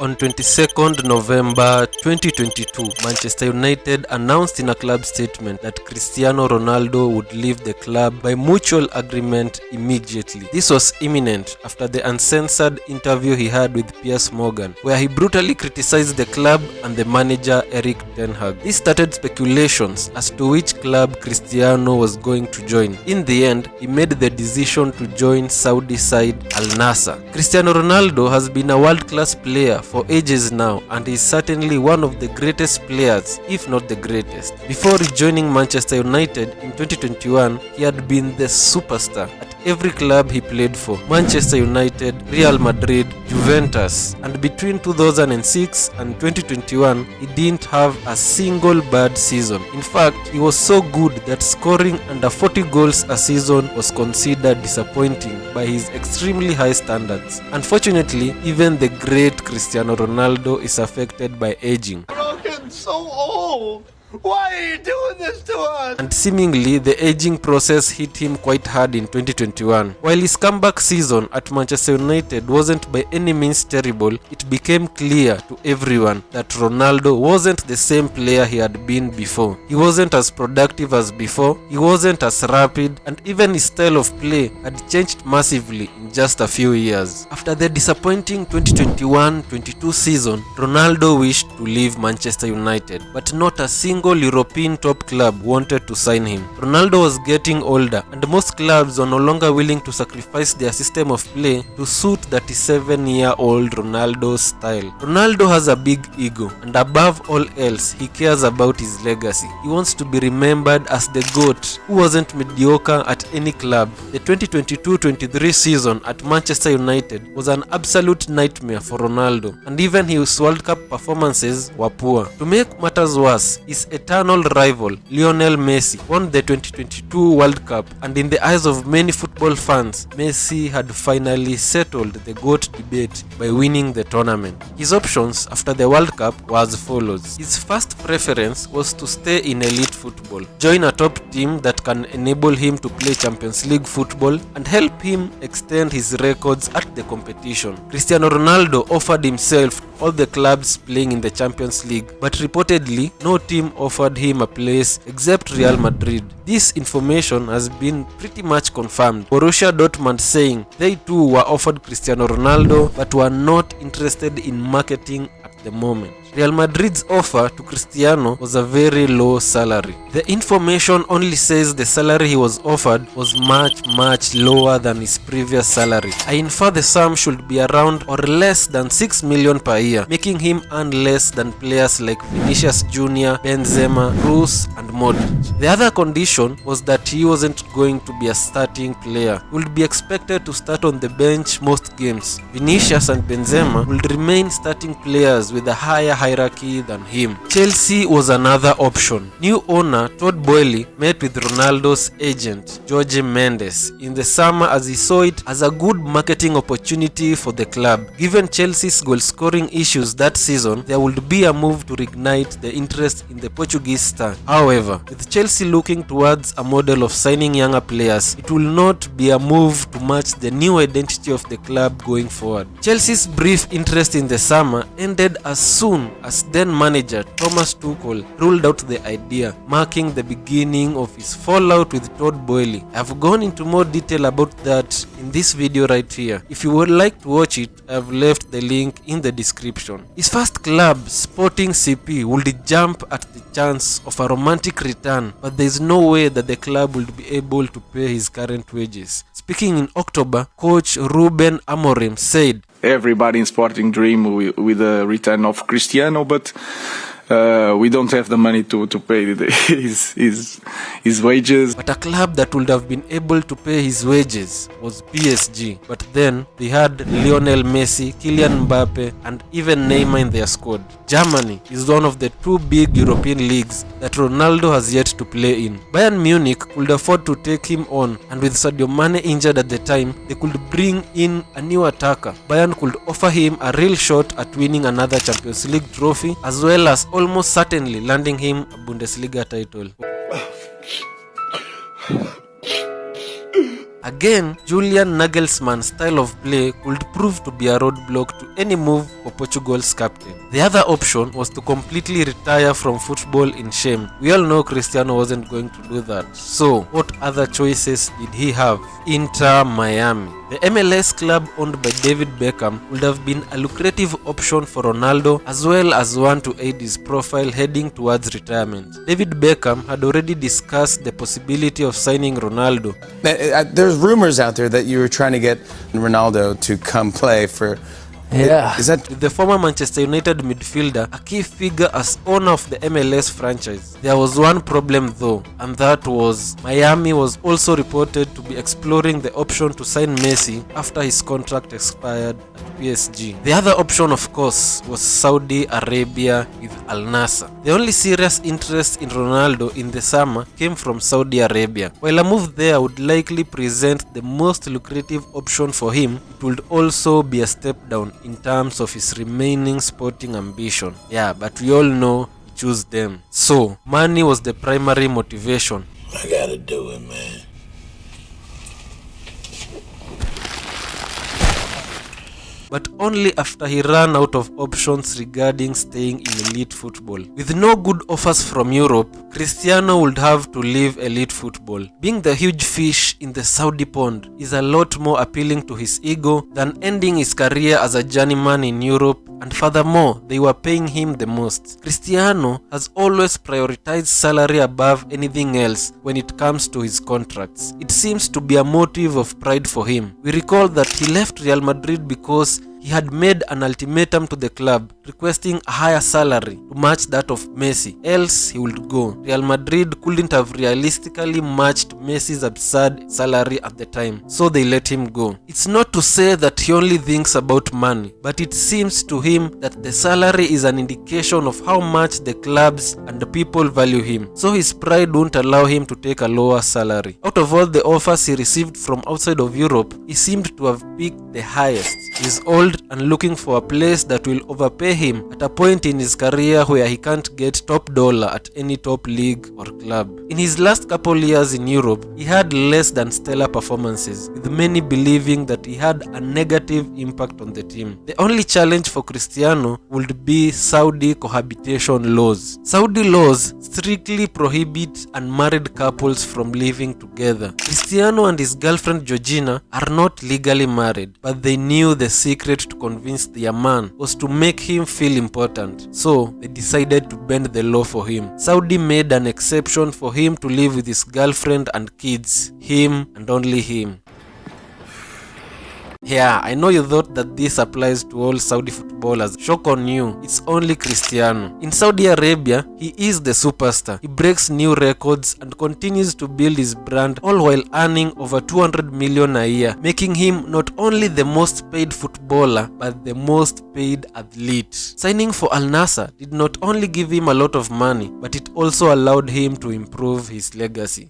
On 22nd November 2022, Manchester United announced in a club statement that Cristiano Ronaldo would leave the club by mutual agreement immediately. This was imminent after the uncensored interview he had with Piers Morgan, where he brutally criticized the club and the manager Eric Ten Hag. This started speculations as to which club Cristiano was going to join. In the end, he made the decision to join Saudi side Al Nassr. Cristiano Ronaldo has been a world-class player for ages now and is certainly one of the greatest players, if not the greatest. Before rejoining Manchester United in 2021, he had been the superstar at every club he played for: Manchester United, Real Madrid, Juventus, and between 2006 and 2021, he didn't have a single bad season. In fact, he was so good that scoring under 40 goals a season was considered disappointing by his extremely high standards. Unfortunately, even the great Cristiano Ronaldo is affected by aging. We're getting so old. Why are you doing this to us? And seemingly, the aging process hit him quite hard in 2021. While his comeback season at Manchester United wasn't by any means terrible, it became clear to everyone that Ronaldo wasn't the same player he had been before. He wasn't as productive as before, he wasn't as rapid, and even his style of play had changed massively in just a few years. After the disappointing 2021-22 season, Ronaldo wished to leave Manchester United, but not a single European top club wanted to sign him. Ronaldo was getting older, and most clubs were no longer willing to sacrifice their system of play to suit 37-year-old Ronaldo's style. Ronaldo has a big ego, and above all else, he cares about his legacy. He wants to be remembered as the GOAT who wasn't mediocre at any club. The 2022-23 season at Manchester United was an absolute nightmare for Ronaldo, and even his World Cup performances were poor. To make matters worse, his eternal rival Lionel Messi won the 2022 World Cup, and in the eyes of many football fans, Messi had finally settled the GOAT debate by winning the tournament. His options after the World Cup were as follows. His first preference was to stay in elite football, join a top team that can enable him to play Champions League football and help him extend his records at the competition. Cristiano Ronaldo offered himself to all the clubs playing in the Champions League, but reportedly no team offered him a place except Real Madrid. This information has been pretty much confirmed. Borussia Dortmund saying they too were offered Cristiano Ronaldo but were not interested in marketing at the moment. Real Madrid's offer to Cristiano was a very low salary. The information only says the salary he was offered was much lower than his previous salary. I infer the sum should be around or less than 6 million per year, making him earn less than players like Vinicius Jr., Benzema, Kroos, and Modric. The other condition was that he wasn't going to be a starting player. He would be expected to start on the bench most games. Vinicius and Benzema would remain starting players with a higher hierarchy than him. Chelsea was another option. New owner Todd Boehly met with Ronaldo's agent Jorge Mendes in the summer as he saw it as a good marketing opportunity for the club. Given Chelsea's goal-scoring issues that season, there would be a move to reignite the interest in the Portuguese star. However, with Chelsea looking towards a model of signing younger players, it will not be a move to match the new identity of the club going forward. Chelsea's brief interest in the summer ended as soon as then-manager Thomas Tuchel ruled out the idea, marking the beginning of his fallout with Todd Boehly. I have gone into more detail about that in this video right here. If you would like to watch it, I have left the link in the description. His first club, Sporting CP, would jump at the chance of a romantic return, but there is no way that the club would be able to pay his current wages. Speaking in October, coach Ruben Amorim said, "Everybody in Sporting dream with the return of Cristiano, but we don't have the money to pay his wages." But a club that would have been able to pay his wages was PSG. But then they had Lionel Messi, Kylian Mbappe, and even Neymar in their squad. Germany is one of the two big European leagues that Ronaldo has yet to play in. Bayern Munich could afford to take him on, and with Sadio Mane injured at the time, they could bring in a new attacker. Bayern could offer him a real shot at winning another Champions League trophy, as well as almost certainly landing him a Bundesliga title. Again, Julian Nagelsmann's style of play could prove to be a roadblock to any move for Portugal's captain. The other option was to completely retire from football in shame. We all know Cristiano wasn't going to do that. So, what other choices did he have? Inter Miami. The MLS club owned by David Beckham would have been a lucrative option for Ronaldo, as well as one to aid his profile heading towards retirement. David Beckham had already discussed the possibility of signing Ronaldo. There's rumors out there that you were trying to get Ronaldo to come play for... Yeah. Is that with the former Manchester United midfielder a key figure as owner of the MLS franchise? There was one problem though, and that was Miami was also reported to be exploring the option to sign Messi after his contract expired at PSG. The other option, of course, was Saudi Arabia with Al Nassr. The only serious interest in Ronaldo in the summer came from Saudi Arabia. While a move there would likely present the most lucrative option for him, it would also be a step down in terms of his remaining sporting ambition. Yeah, but we all know he chose them. So, money was the primary motivation. I gotta do it, man. But only after he ran out of options regarding staying in elite football. With no good offers from Europe, Cristiano would have to leave elite football. Being the huge fish in the Saudi pond is a lot more appealing to his ego than ending his career as a journeyman in Europe, and furthermore, they were paying him the most. Cristiano has always prioritized salary above anything else when it comes to his contracts. It seems to be a motive of pride for him. We recall that he left Real Madrid because he had made an ultimatum to the club requesting a higher salary to match that of Messi, else he would go. Real Madrid couldn't have realistically matched Messi's absurd salary at the time, so they let him go. It's not to say that he only thinks about money, but it seems to him that the salary is an indication of how much the clubs and the people value him, so his pride won't allow him to take a lower salary. Out of all the offers he received from outside of Europe, he seemed to have picked the highest. He's old and looking for a place that will overpay him at a point in his career where he can't get top dollar at any top league or club. In his last couple years in Europe, he had less than stellar performances, with many believing that he had a negative impact on the team. The only challenge for Cristiano would be Saudi cohabitation laws. Saudi laws strictly prohibit unmarried couples from living together. Cristiano and his girlfriend Georgina are not legally married, but they knew the secret to convince their man was to make him feel important, so they decided to bend the law for him. Saudi made an exception for him to live with his girlfriend and kids, him and only him. Yeah, I know you thought that this applies to all Saudi footballers. Shock on you, it's only Cristiano. In Saudi Arabia, he is the superstar. He breaks new records and continues to build his brand, all while earning over 200 million a year, making him not only the most paid footballer, but the most paid athlete. Signing for Al Nassr did not only give him a lot of money, but it also allowed him to improve his legacy.